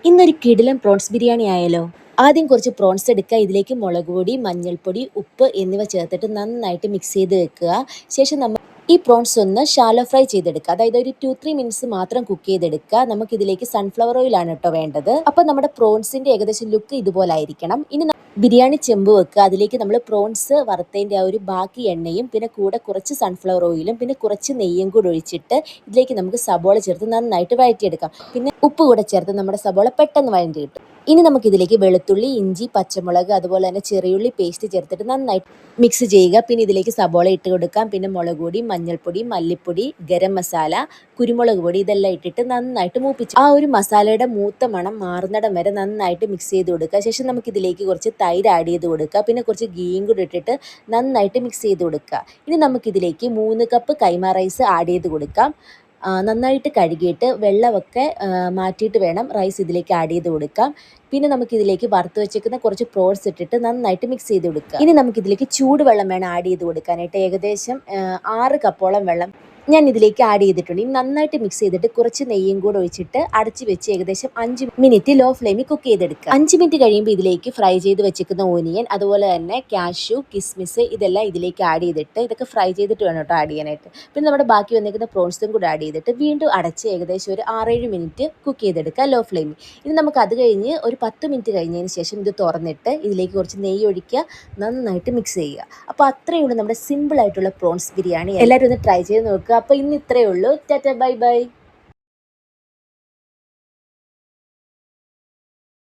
ഇന്നൊരു കിടിലൻ പ്രോൺസ് ബിരിയാണി ആയാലോ? ആദ്യം കുറച്ച് പ്രോൺസ് എടുക്കുക. ഇതിലേക്ക് മുളക് പൊടി, മഞ്ഞൾപ്പൊടി, ഉപ്പ് എന്നിവ ചേർത്തിട്ട് നന്നായിട്ട് മിക്സ് ചെയ്ത് വെക്കുക. ശേഷം നമ്മൾ ഈ പ്രോൺസ് ഒന്ന് ഷാലോ ഫ്രൈ ചെയ്തെടുക്കുക. അതായത് ഒരു 2-3 മിനിറ്റ്സ് മാത്രം കുക്ക് ചെയ്തെടുക്കുക. നമുക്കിതിലേക്ക് സൺഫ്ലവർ ഓയിലാണ് കേട്ടോ വേണ്ടത്. അപ്പോൾ നമ്മുടെ പ്രോൺസിൻ്റെ ഏകദേശം ലുക്ക് ഇതുപോലായിരിക്കണം. ഇനി ബിരിയാണി ചെമ്പ് വെക്കുക. അതിലേക്ക് നമ്മൾ പ്രോൺസ് വറുത്തതിൻ്റെ ആ ഒരു ബാക്കി എണ്ണയും പിന്നെ കൂടെ കുറച്ച് സൺഫ്ലവർ ഓയിലും പിന്നെ കുറച്ച് നെയ്യും കൂടി ഒഴിച്ചിട്ട് ഇതിലേക്ക് നമുക്ക് സബോള ചേർത്ത് നന്നായിട്ട് വഴറ്റിയെടുക്കാം. പിന്നെ ഉപ്പ് കൂടെ ചേർത്ത് നമ്മുടെ സബോള പെട്ടെന്ന് വഴറ്റി കിട്ടും. ഇനി നമുക്കിതിലേക്ക് വെളുത്തുള്ളി, ഇഞ്ചി, പച്ചമുളക് അതുപോലെ തന്നെ ചെറിയുള്ളി പേസ്റ്റ് ചേർത്തിട്ട് നന്നായിട്ട് മിക്സ് ചെയ്യുക. പിന്നെ ഇതിലേക്ക് സബോള ഇട്ട് കൊടുക്കാം. പിന്നെ മുളക് പൊടി, മഞ്ഞൾപ്പൊടി, മല്ലിപ്പൊടി, ഗരം മസാല, കുരുമുളക് പൊടി ഇതെല്ലാം ഇട്ടിട്ട് നന്നായിട്ട് മൂപ്പിച്ച് ആ ഒരു മസാലയുടെ മൂത്ത മണം മാറുന്നിടം വരെ നന്നായിട്ട് മിക്സ് ചെയ്ത് കൊടുക്കുക. ശേഷം നമുക്കിതിലേക്ക് കുറച്ച് തൈര് ആഡ് ചെയ്ത് കൊടുക്കുക. പിന്നെ കുറച്ച് ഗീയും കൂടി ഇട്ടിട്ട് നന്നായിട്ട് മിക്സ് ചെയ്ത് കൊടുക്കുക. ഇനി നമുക്കിതിലേക്ക് 3 കപ്പ് കൈമ റൈസ് ആഡ് ചെയ്ത് കൊടുക്കാം. നന്നായിട്ട് കഴുകിയിട്ട് വെള്ളമൊക്കെ മാറ്റിയിട്ട് വേണം റൈസ് ഇതിലേക്ക് ആഡ് ചെയ്ത് കൊടുക്കാം. പിന്നെ നമുക്കിതിലേക്ക് വറുത്ത് വെച്ചേക്കുന്ന കുറച്ച് പ്രോൺസ് ഇട്ടിട്ട് നന്നായിട്ട് മിക്സ് ചെയ്ത് കൊടുക്കുക. ഇനി നമുക്കിതിലേക്ക് ചൂടുവെള്ളം വേണം ആഡ് ചെയ്ത് കൊടുക്കാനായിട്ട്. ഏകദേശം 6 കപ്പോളം വെള്ളം ഞാൻ ഇതിലേക്ക് ആഡ് ചെയ്തിട്ടുണ്ട്. ഇനി നന്നായിട്ട് മിക്സ് ചെയ്തിട്ട് കുറച്ച് നെയ്യും കൂടെ ഒഴിച്ചിട്ട് അടച്ച് വെച്ച് ഏകദേശം 5 മിനിറ്റ് ലോ ഫ്ലെയിമിൽ കുക്ക് ചെയ്തെടുക്കുക. 5 മിനിറ്റ് കഴിയുമ്പോൾ ഇതിലേക്ക് ഫ്രൈ ചെയ്ത് വെച്ചിരിക്കുന്ന ഓനിയൻ അതുപോലെ തന്നെ കാഷ്യൂ, കിസ്മിസ് ഇതെല്ലാം ഇതിലേക്ക് ആഡ് ചെയ്തിട്ട് ഇതൊക്കെ ഫ്രൈ ചെയ്തിട്ട് വേണം കേട്ടോ ആഡ് ചെയ്യാനായിട്ട്. പിന്നെ നമ്മുടെ ബാക്കി വന്നിരിക്കുന്ന പ്രോൺസും കൂടെ ആഡ് ചെയ്തിട്ട് വീണ്ടും അടച്ച് ഏകദേശം ഒരു 6-7 മിനിറ്റ് കുക്ക് ചെയ്തെടുക്കുക ലോ ഫ്ലെയിമിൽ. ഇനി നമുക്ക് അത് കഴിഞ്ഞ് ഒരു 10 മിനിറ്റ് കഴിഞ്ഞതിന് ശേഷം ഇത് തുറന്നിട്ട് ഇതിലേക്ക് കുറച്ച് നെയ്യ് ഒഴിക്കുക, നന്നായിട്ട് മിക്സ് ചെയ്യുക. അപ്പോൾ അത്രയേ ഉള്ളൂ നമ്മുടെ സിമ്പിൾ ആയിട്ടുള്ള പ്രോൺസ് ബിരിയാണി. എല്ലാവരും ഒന്ന് ട്രൈ ചെയ്ത് നോക്കുക. അപ്പോൾ ഇന്ന് ഇത്രയേ ഉള്ളൂ. Tata bye bye.